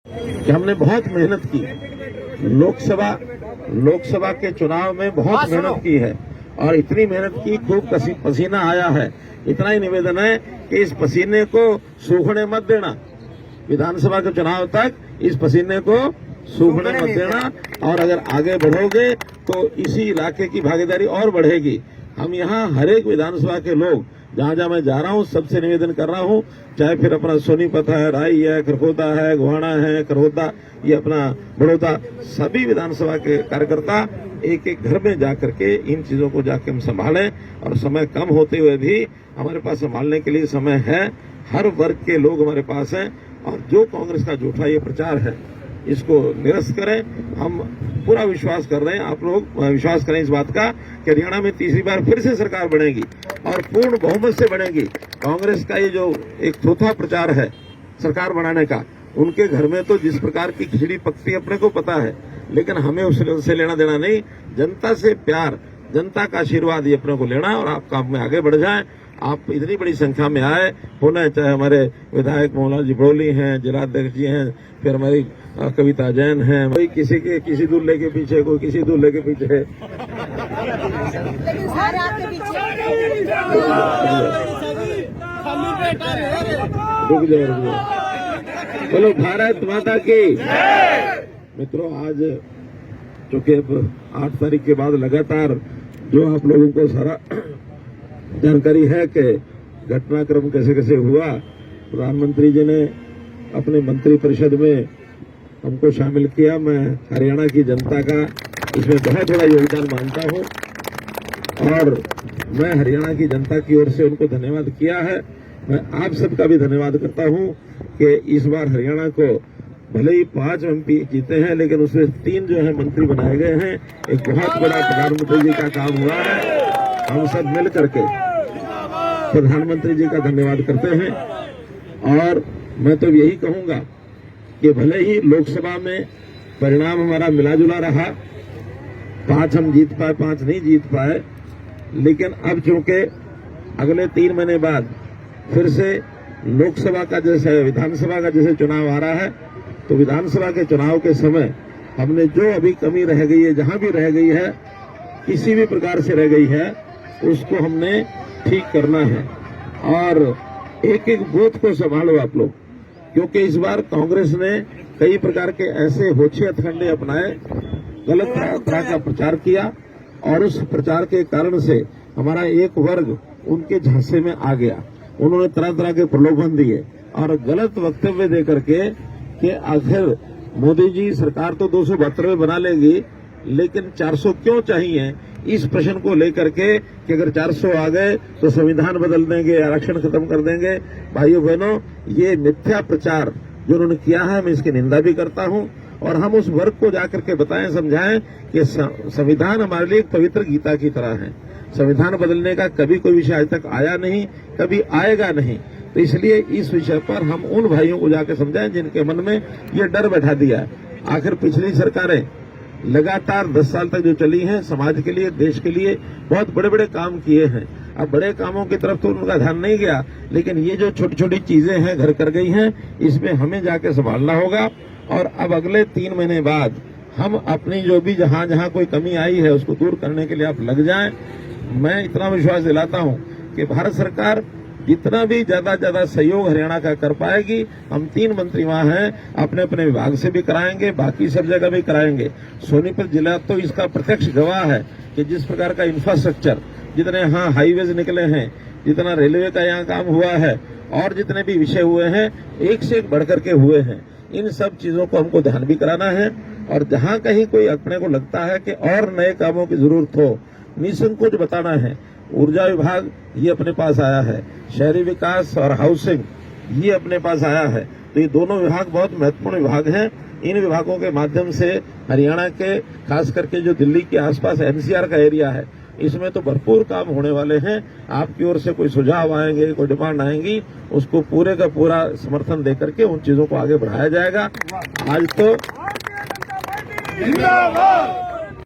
कि हमने बहुत मेहनत की, लोकसभा के चुनाव में बहुत मेहनत की है और इतनी मेहनत की, खूब पसीना आया है। इतना ही निवेदन है कि इस पसीने को सूखने मत देना, विधानसभा के चुनाव तक इस पसीने को सूखने मत देना। और अगर आगे बढ़ोगे तो इसी इलाके की भागीदारी और बढ़ेगी। हम यहाँ हर एक विधानसभा के लोग जहाँ जहाँ मैं जा रहा हूँ सबसे निवेदन कर रहा हूँ, चाहे फिर अपना सोनीपत है, राई है, खरखोदा है, गोहाना है, करहोदा, ये अपना बड़ौदा, सभी विधानसभा के कार्यकर्ता एक एक घर में जाकर के इन चीजों को जाके हम संभालें। और समय कम होते हुए भी हमारे पास संभालने के लिए समय है। हर वर्ग के लोग हमारे पास हैं और जो कांग्रेस का झूठा ये प्रचार है इसको निरस्त करें। हम पूरा विश्वास कर रहे हैं, आप लोग विश्वास करें इस बात का कि हरियाणा में तीसरी बार फिर से सरकार बनेगी और पूर्ण बहुमत से बनेगी। कांग्रेस का ये जो एक थोथा प्रचार है सरकार बनाने का, उनके घर में तो जिस प्रकार की खिचड़ी पकती अपने को पता है, लेकिन हमें उससे लेना देना नहीं। जनता से प्यार, जनता का आशीर्वाद ये अपने को लेना और आप काम में आगे बढ़ जाएं। आप इतनी बड़ी संख्या में आए होना, चाहे हमारे विधायक मोहनलाल जी बड़ोली हैं, जिलाध्यक्ष जी हैं, फिर हमारी कविता जैन हैं, कोई किसी दूल्हे के पीछे, कोई किसी दूल्हे के पीछे। रुक जाओ। बोलो भारत माता की। मित्रों, आज चूंकि अब 8 तारीख के बाद लगातार जो आप लोगों को सारा जानकारी है कि घटनाक्रम कैसे कैसे हुआ, प्रधानमंत्री जी ने अपने मंत्रिपरिषद में हमको शामिल किया। मैं हरियाणा की जनता का इसमें बहुत बड़ा योगदान मानता हूं और मैं हरियाणा की जनता की ओर से उनको धन्यवाद किया है। मैं आप सबका भी धन्यवाद करता हूं कि इस बार हरियाणा को भले ही 5 MP जीते हैं, लेकिन उसमें 3 जो है मंत्री बनाए गए हैं। एक बहुत बड़ा प्रधानमंत्री जी का काम हुआ है। हम सब मिल करके प्रधानमंत्री जी का धन्यवाद करते हैं और मैं तो यही कहूंगा कि भले ही लोकसभा में परिणाम हमारा मिला जुला रहा, 5 हम जीत पाए, 5 नहीं जीत पाए, लेकिन अब चूंकि अगले 3 महीने बाद फिर से लोकसभा का जैसे विधानसभा का जैसे चुनाव आ रहा है, तो विधानसभा के चुनाव के समय हमने जो अभी कमी रह गई है, जहां भी रह गई है, किसी भी प्रकार से रह गई है, उसको हमने ठीक करना है। और एक एक बूथ को संभालो आप लोग, क्योंकि इस बार कांग्रेस ने कई प्रकार के ऐसे होछे हथकंडे अपनाए, गलत तरह का प्रचार किया और उस प्रचार के कारण से हमारा एक वर्ग उनके झांसे में आ गया। उन्होंने तरह तरह के प्रलोभन दिए और गलत वक्तव्य दे करके कि आखिर मोदी जी सरकार तो 272 बना लेगी, लेकिन 400 क्यों चाहिए, इस प्रश्न को लेकर के कि अगर 400 आ गए तो संविधान बदल देंगे, आरक्षण खत्म कर देंगे। भाइयों बहनों, ये मिथ्या प्रचार जो उन्होंने किया है, मैं इसकी निंदा भी करता हूं और हम उस वर्ग को जाकर के बताएं, समझाएं कि संविधान हमारे लिए एक पवित्र गीता की तरह है। संविधान बदलने का कभी कोई विषय आज तक आया नहीं, कभी आएगा नहीं। तो इसलिए इस विषय पर हम उन भाइयों को जाकर समझाएं जिनके मन में ये डर बैठा दिया है। आखिर पिछली सरकारें लगातार 10 साल तक जो चली हैं, समाज के लिए, देश के लिए बहुत बड़े बड़े काम किए हैं। अब बड़े कामों की तरफ तो उनका ध्यान नहीं गया, लेकिन ये जो छोटी छोटी चीजें हैं घर कर गई हैं, इसमें हमें जाके संभालना होगा। और अब अगले 3 महीने बाद हम अपनी जो भी जहां जहां कोई कमी आई है उसको दूर करने के लिए आप लग जाएं। मैं इतना विश्वास दिलाता हूं कि भारत सरकार जितना भी ज्यादा सहयोग हरियाणा का कर पाएगी। हम 3 मंत्री वहां हैं, अपने अपने विभाग से भी कराएंगे, बाकी सब जगह भी कराएंगे। सोनीपत जिला तो इसका प्रत्यक्ष गवाह है कि जिस प्रकार का इंफ्रास्ट्रक्चर, जितने यहाँ हाईवेज निकले हैं, जितना रेलवे का यहाँ काम हुआ है और जितने भी विषय हुए हैं, एक से एक बढ़ करके हुए हैं। इन सब चीजों को हमको ध्यान भी कराना है और जहां कहीं कोई अपने को लगता है कि और नए कामों की जरूरत हो, निसंकोच बताना है। ऊर्जा विभाग ये अपने पास आया है, शहरी विकास और हाउसिंग ये अपने पास आया है। तो ये दोनों विभाग बहुत महत्वपूर्ण विभाग हैं। इन विभागों के माध्यम से हरियाणा के, खास करके जो दिल्ली के आसपास NCR का एरिया है, इसमें तो भरपूर काम होने वाले हैं। आपकी ओर से कोई सुझाव आएंगे, कोई डिमांड आएंगी, उसको पूरे का पूरा समर्थन देकर के उन चीजों को आगे बढ़ाया जाएगा। आज तो